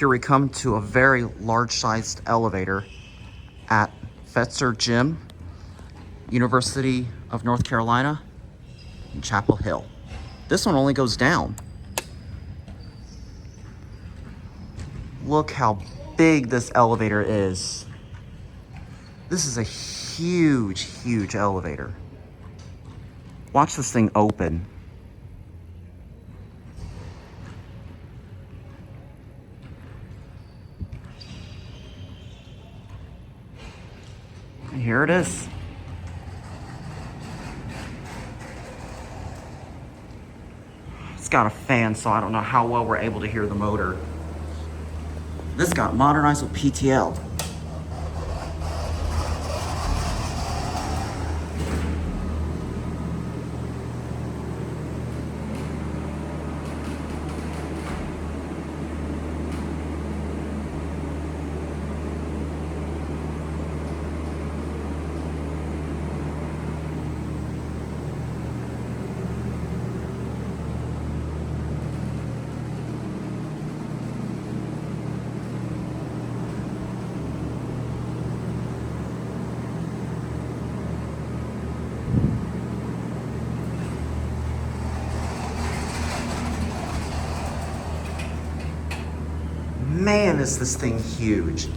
Here we come to a very large-sized elevator at Fetzer Gym, University of North Carolina, in Chapel Hill. This one only goes down. Look how big this elevator is. This is a huge, huge elevator. Watch this thing open. And here it is. It's got a fan, so I don't know how well we're able to hear the motor. This got modernized with PTL. Man, is this thing huge.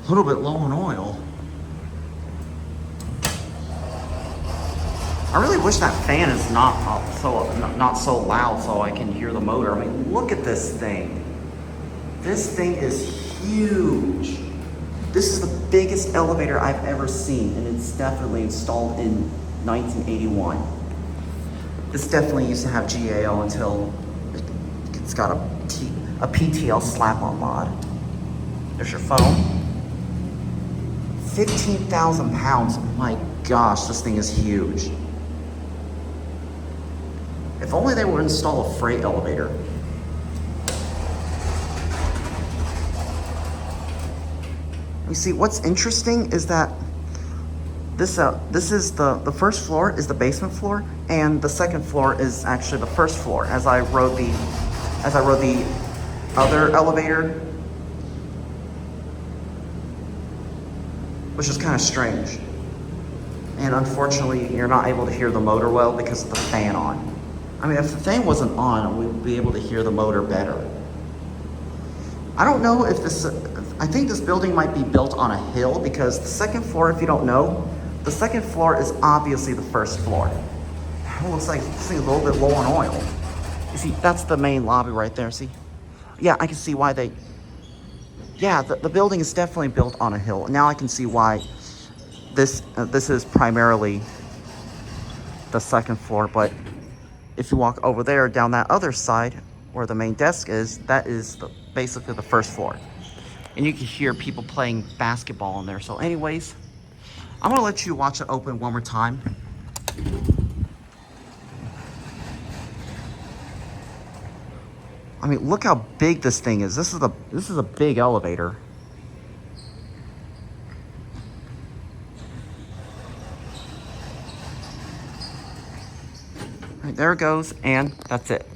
A little bit low on oil. I really wish that fan is not so loud so I can hear the motor. I mean, look at this thing. This thing is huge. This is the biggest elevator I've ever seen, and it's definitely installed in 1981. This definitely used to have GAO until it's got a PTL slap-on mod. There's your phone. 15,000 pounds. My gosh, this thing is huge. If only they would install a freight elevator. You see, what's interesting is that this is the first floor is the basement floor, and the second floor is actually the first floor. As I rode the other elevator, which is kind of strange. And unfortunately, you're not able to hear the motor well because of the fan on. I mean, if the fan wasn't on, we would be able to hear the motor better. I don't know if I think this building might be built on a hill, because the second floor, if you don't know, the second floor is obviously the first floor. It looks like this thing is a little bit low on oil. You see, that's the main lobby right there, see? Yeah, I can see why they... Yeah, the building is definitely built on a hill. Now I can see why this is primarily the second floor, but if you walk over there down that other side where the main desk is, that is basically the first floor. And you can hear people playing basketball in there. So anyways, I'm gonna let you watch it open one more time. I mean, look how big this thing is. This is a big elevator. All right, there it goes, and that's it.